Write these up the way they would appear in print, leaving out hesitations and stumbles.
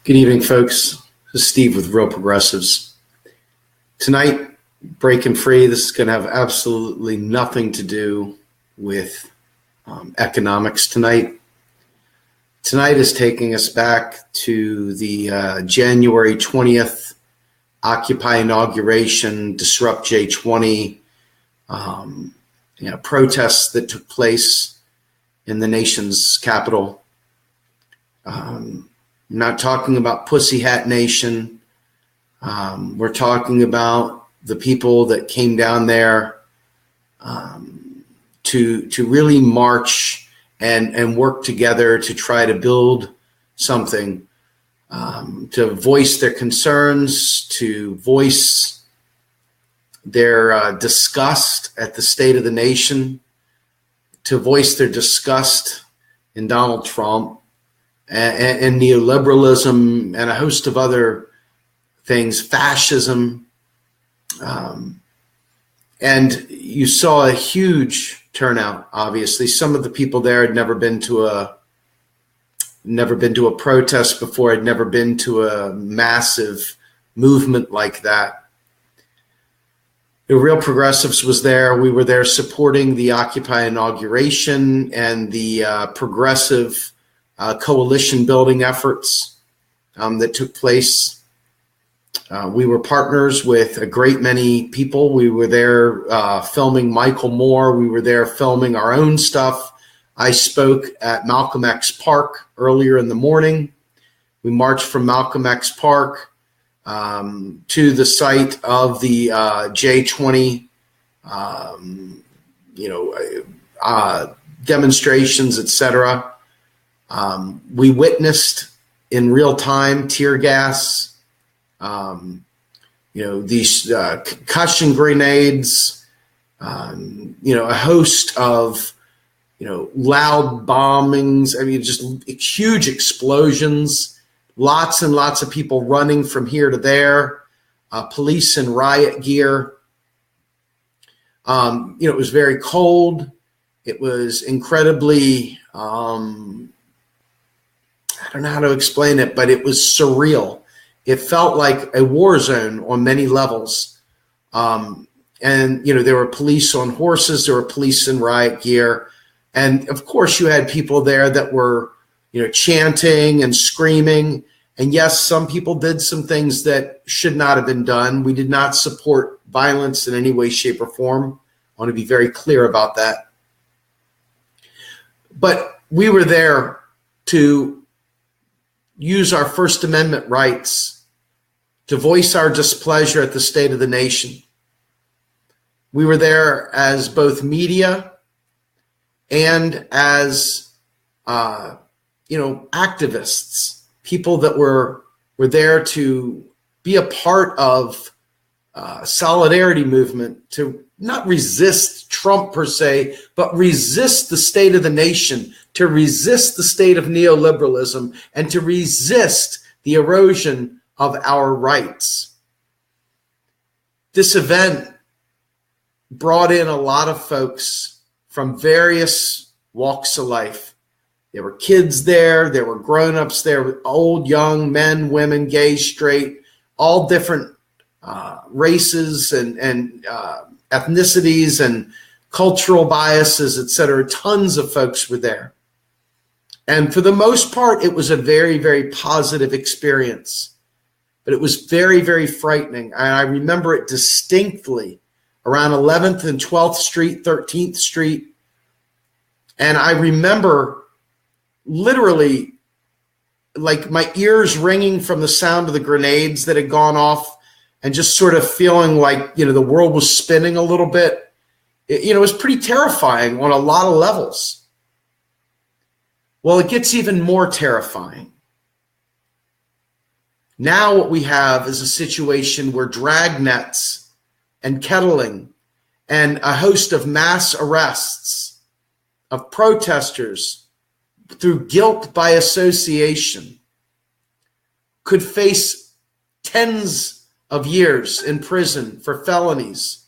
Good evening, folks. This is Steve with Real Progressives. Tonight, Breaking Free, this is going to have absolutely nothing to do with economics tonight. Tonight is taking us back to the January 20th Occupy inauguration, Disrupt J20 protests that took place in the nation's capital. I'm not talking about Pussy Hat Nation. We're talking about the people that came down there to really march and work together to try to build something, to voice their concerns, to voice their disgust at the state of the nation, to voice their disgust in Donald Trump and neoliberalism and a host of other things, fascism. And you saw a huge turnout, obviously. Some of the people there had never been to a protest before, had never been to a massive movement like that. The Real Progressives was there. We were there supporting the Occupy inauguration and the progressive coalition building efforts that took place. We were partners with a great many people. We were there filming Michael Moore. We were there filming our own stuff. I spoke at Malcolm X Park earlier in the morning. We marched from Malcolm X Park to the site of the J20 demonstrations, etc. We witnessed in real time tear gas, these concussion grenades, a host of, loud bombings. I mean, just huge explosions, lots and lots of people running from here to there, police in riot gear. It was very cold. It was incredibly, I don't know how to explain it, but it was surreal. It felt like a war zone on many levels. There were police on horses, there were police in riot gear. And of course you had people there that were, chanting and screaming. And yes, some people did some things that should not have been done. We did not support violence in any way, shape, or form. I want to be very clear about that. But we were there to use our First Amendment rights to voice our displeasure at the state of the nation. We were there as both media and as, activists, people that were there to be a part of solidarity movement, to not resist Trump per se, but resist the state of the nation, to resist the state of neoliberalism, and to resist the erosion of our rights. This event brought in a lot of folks from various walks of life. There were kids there were grown-ups there, old, young, men, women, gay, straight, all different races and ethnicities and cultural biases, etc. Tons of folks were there. And for the most part, it was a very, very positive experience. But it was very, very frightening. And I remember it distinctly around 11th and 12th Street, 13th Street. And I remember literally like my ears ringing from the sound of the grenades that had gone off and just sort of feeling like, the world was spinning a little bit. It was pretty terrifying on a lot of levels. Well, it gets even more terrifying. Now what we have is a situation where dragnets and kettling and a host of mass arrests of protesters through guilt by association could face tens of years in prison for felonies.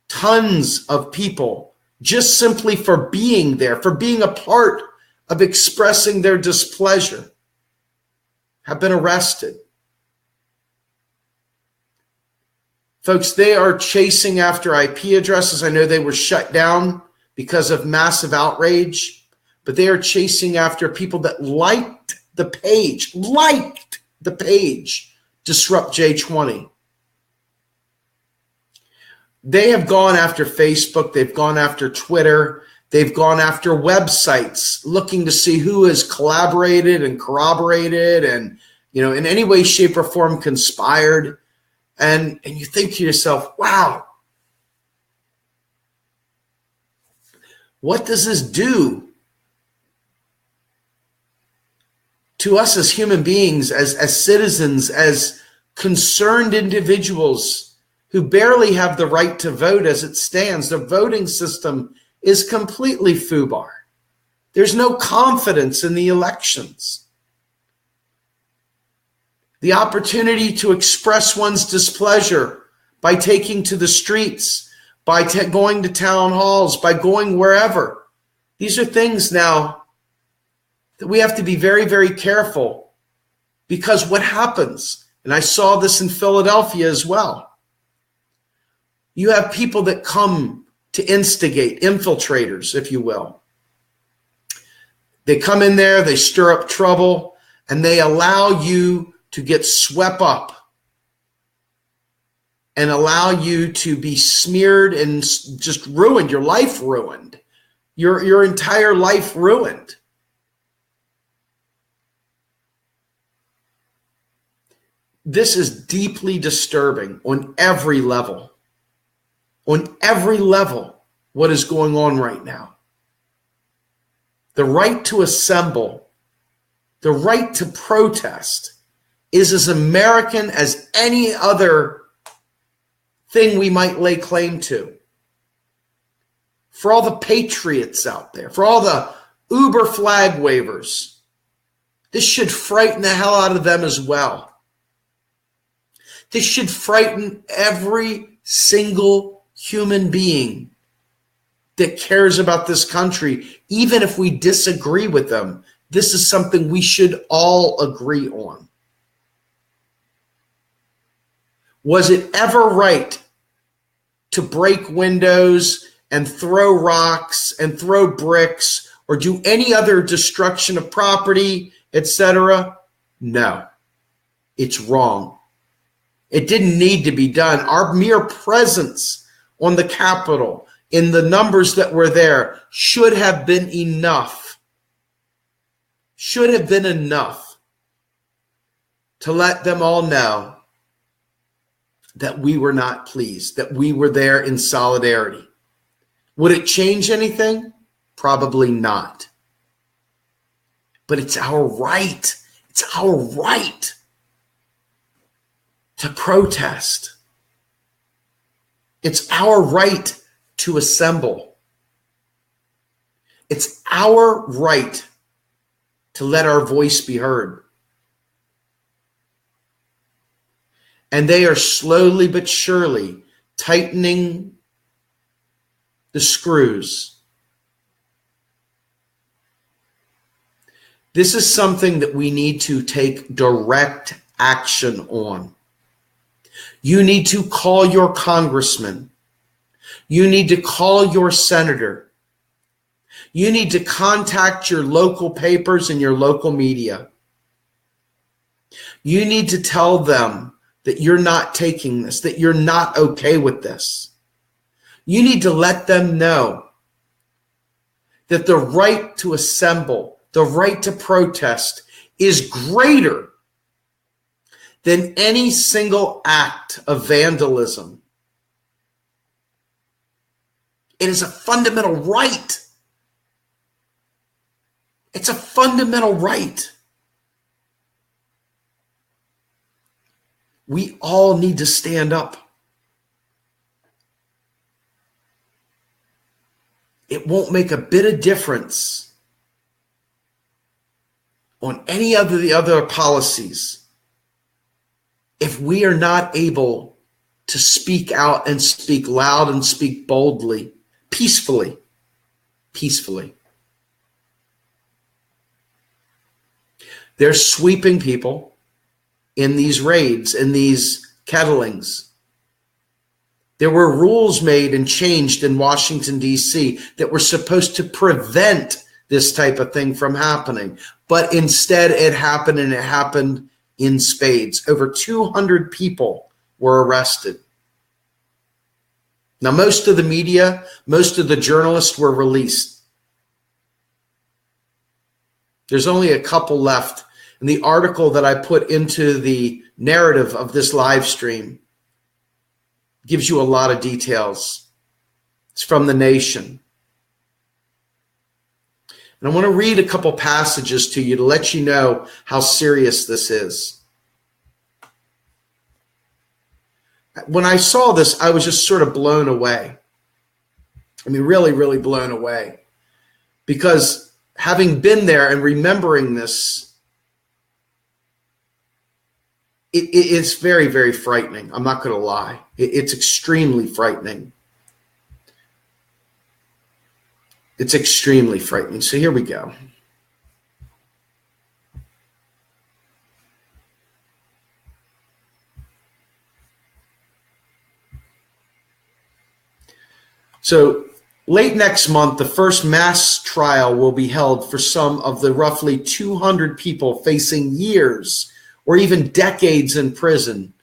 Tons of people just simply for being there, for being a part of expressing their displeasure. have been arrested. Folks, they are chasing after IP addresses. I know they were shut down because of massive outrage, but they are chasing after people that liked the page, Disrupt J20. They have gone after Facebook. They've gone after Twitter. They've gone after websites looking to see who has collaborated and corroborated and, in any way, shape, or form conspired. And you think to yourself, wow, what does this do to us as human beings, as citizens, as concerned individuals who barely have the right to vote as it stands? The voting system is completely FUBAR. There's no confidence in the elections. The opportunity to express one's displeasure by taking to the streets, by going to town halls, by going wherever. These are things now that we have to be very, very careful, because what happens, and I saw this in Philadelphia as well, you have people that come to instigate, infiltrators, if you will. They come in there, they stir up trouble, and they allow you to get swept up and allow you to be smeared and just ruined, your life ruined, your entire life ruined. This is deeply disturbing on every level. On every level, what is going on right now. The right to assemble, the right to protest is as American as any other thing we might lay claim to. For all the patriots out there, for all the Uber flag wavers, this should frighten the hell out of them as well. This should frighten every single human being that cares about this country. Even if we disagree with them, this is something we should all agree on. Was it ever right to break windows and throw rocks and throw bricks or do any other destruction of property, etc.? No, it's wrong. It didn't need to be done. Our mere presence on the Capitol, in the numbers that were there, should have been enough. Should have been enough to let them all know that we were not pleased, that we were there in solidarity. Would it change anything? Probably not. But it's our right. It's our right to protest. It's our right to assemble. It's our right to let our voice be heard. And they are slowly but surely tightening the screws. This is something that we need to take direct action on. You need to call your congressman. You need to call your senator. You need to contact your local papers and your local media. You need to tell them that you're not taking this, that you're not okay with this. You need to let them know that the right to assemble, the right to protest is greater than any single act of vandalism. It is a fundamental right. It's a fundamental right. We all need to stand up. It won't make a bit of difference on any of the other policies if we are not able to speak out and speak loud and speak boldly, peacefully. They're sweeping people. in these raids, in these kettlings. There were rules made and changed in Washington, D.C. that were supposed to prevent this type of thing from happening. But instead it happened, and it happened in spades. Over 200 people were arrested. Now, most of the media, most of the journalists were released. There's only a couple left. And the article that I put into the narrative of this live stream gives you a lot of details. It's from The Nation. And I want to read a couple passages to you to let you know how serious this is. When I saw this, I was just sort of blown away. I mean, really, really blown away. Because having been there and remembering this, it's very, very frightening. I'm not going to lie. It's extremely frightening. It's extremely frightening. So here we go. So late next month, the first mass trial will be held for some of the roughly 200 people facing years or even decades in prison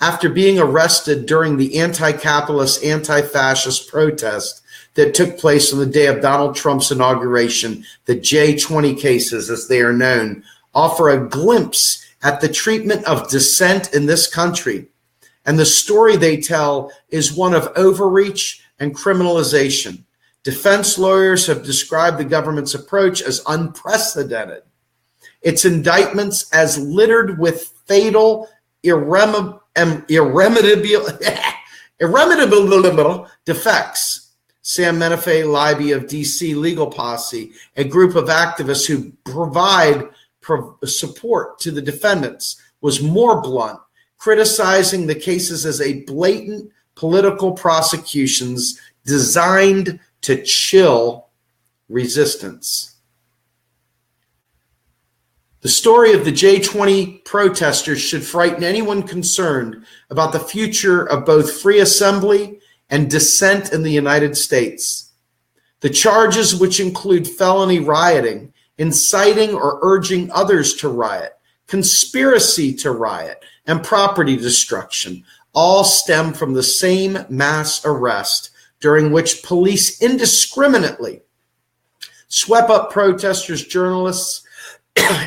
after being arrested during the anti-capitalist, anti-fascist protest that took place on the day of Donald Trump's inauguration. The J20 cases, as they are known, offer a glimpse at the treatment of dissent in this country. And the story they tell is one of overreach and criminalization. Defense lawyers have described the government's approach as unprecedented. Its indictments as littered with fatal, irremediable defects. Sam Menefee-Libby of DC Legal Posse, a group of activists who provide support to the defendants, was more blunt, criticizing the cases as a blatant political prosecutions designed to chill resistance. The story of the J20 protesters should frighten anyone concerned about the future of both free assembly and dissent in the United States. The charges, which include felony rioting, inciting or urging others to riot, conspiracy to riot, and property destruction, all stem from the same mass arrest during which police indiscriminately swept up protesters, journalists,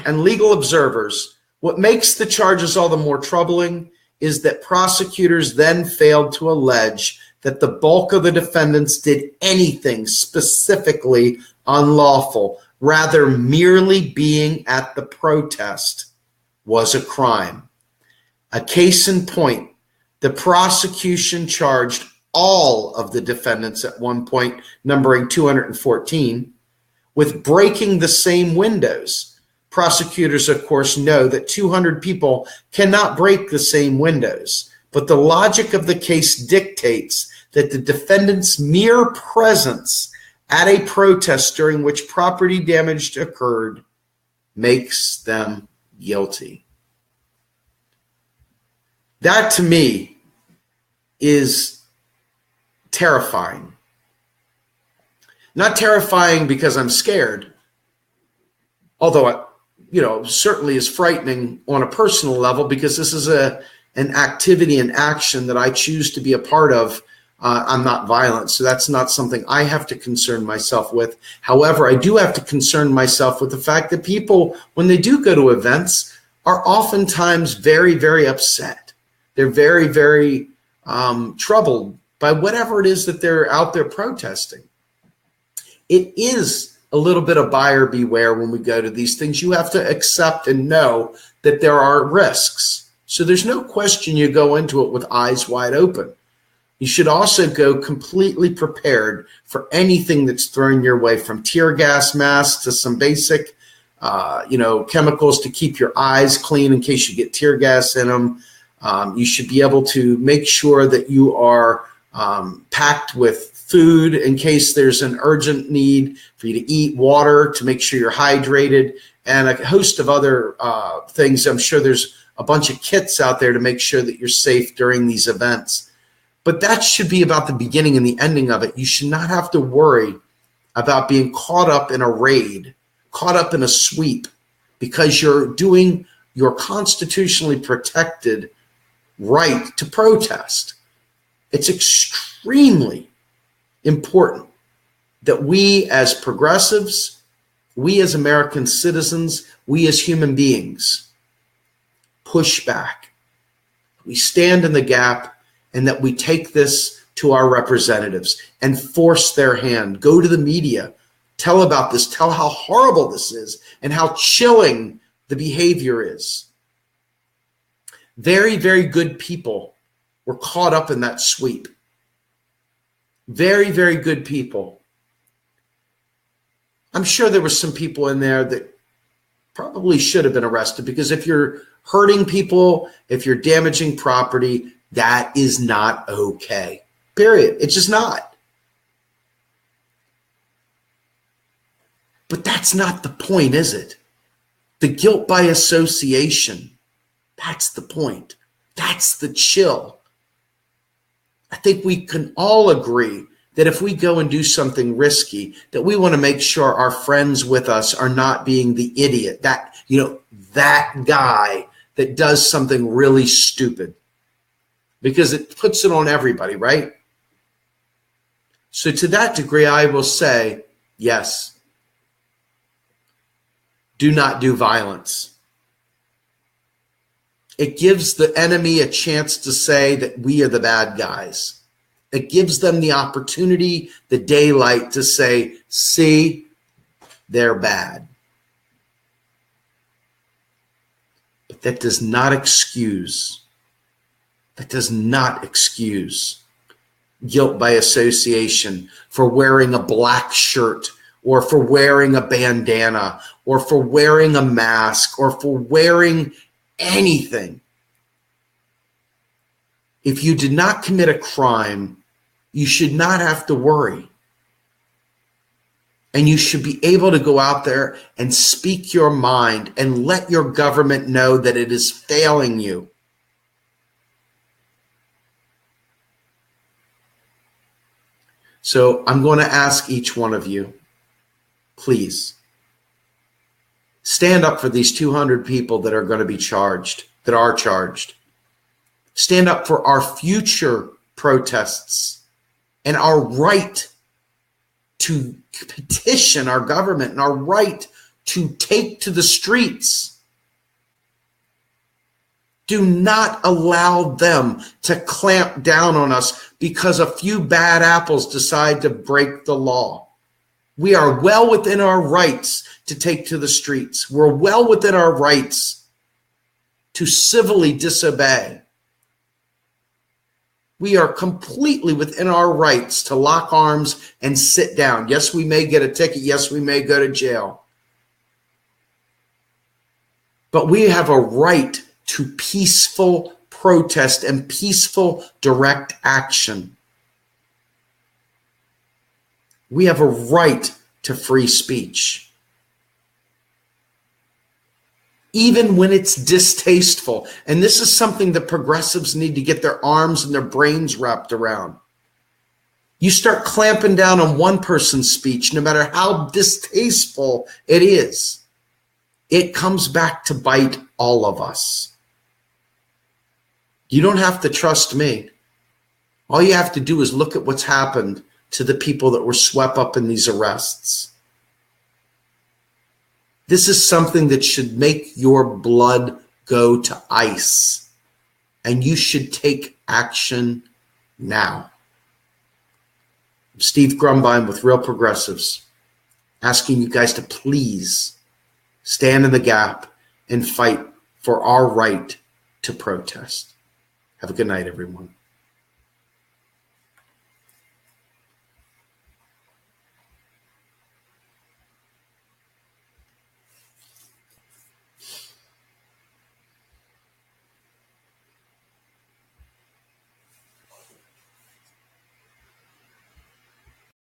and legal observers. What makes the charges all the more troubling is that prosecutors then failed to allege that the bulk of the defendants did anything specifically unlawful. Rather, merely being at the protest was a crime. A case in point, the prosecution charged all of the defendants at one point, numbering 214, with breaking the same windows. Prosecutors, of course, know that 200 people cannot break the same windows, but the logic of the case dictates that the defendant's mere presence at a protest during which property damage occurred makes them guilty. That, to me, is terrifying. Not terrifying because I'm scared, although certainly is frightening on a personal level, because this is an activity and action that I choose to be a part of. I'm not violent, so that's not something I have to concern myself with. However, I do have to concern myself with the fact that people, when they do go to events, are oftentimes very, very upset. They're very, very troubled by whatever it is that they're out there protesting. It is a little bit of buyer beware when we go to these things. You have to accept and know that there are risks. So there's no question you go into it with eyes wide open. You should also go completely prepared for anything that's thrown your way, from tear gas masks to some basic, chemicals to keep your eyes clean in case you get tear gas in them. You should be able to make sure that you are packed with food in case there's an urgent need for you to eat, water to make sure you're hydrated, and a host of other things. I'm sure there's a bunch of kits out there to make sure that you're safe during these events. But that should be about the beginning and the ending of it. You should not have to worry about being caught up in a raid, caught up in a sweep, because you're doing your constitutionally protected right to protest. It's extremely important that we as progressives, we as American citizens, we as human beings push back. We stand in the gap, and that we take this to our representatives and force their hand. Go to the media, tell about this, tell how horrible this is and how chilling the behavior is. Very, very good people were caught up in that sweep. Very, very good people. I'm sure there were some people in there that probably should have been arrested, because if you're hurting people, if you're damaging property, that is not okay. Period. It's just not. But that's not the point, is it? The guilt by association, that's the point. That's the chill. I think we can all agree that if we go and do something risky, that we want to make sure our friends with us are not being the idiot, that guy that does something really stupid, because it puts it on everybody, right? So to that degree, I will say, yes, do not do violence. It gives the enemy a chance to say that we are the bad guys. It gives them the opportunity, the daylight to say, see, they're bad. But that does not excuse guilt by association for wearing a black shirt, or for wearing a bandana, or for wearing a mask, or for wearing anything. If you did not commit a crime, you should not have to worry. And you should be able to go out there and speak your mind and let your government know that it is failing you. So I'm going to ask each one of you, please, stand up for these 200 people that are going to be charged, that are charged. Stand up for our future protests and our right to petition our government and our right to take to the streets. Do not allow them to clamp down on us because a few bad apples decide to break the law. We are well within our rights to take to the streets. We're well within our rights to civilly disobey. We are completely within our rights to lock arms and sit down. Yes, we may get a ticket. Yes, we may go to jail. But we have a right to peaceful protest and peaceful direct action. We have a right to free speech. Even when it's distasteful. And this is something that progressives need to get their arms and their brains wrapped around. You start clamping down on one person's speech, no matter how distasteful it is, it comes back to bite all of us. You don't have to trust me. All you have to do is look at what's happened to the people that were swept up in these arrests. This is something that should make your blood go to ice, and you should take action now. I'm Steve Grumbine with Real Progressives, asking you guys to please stand in the gap and fight for our right to protest. Have a good night, everyone.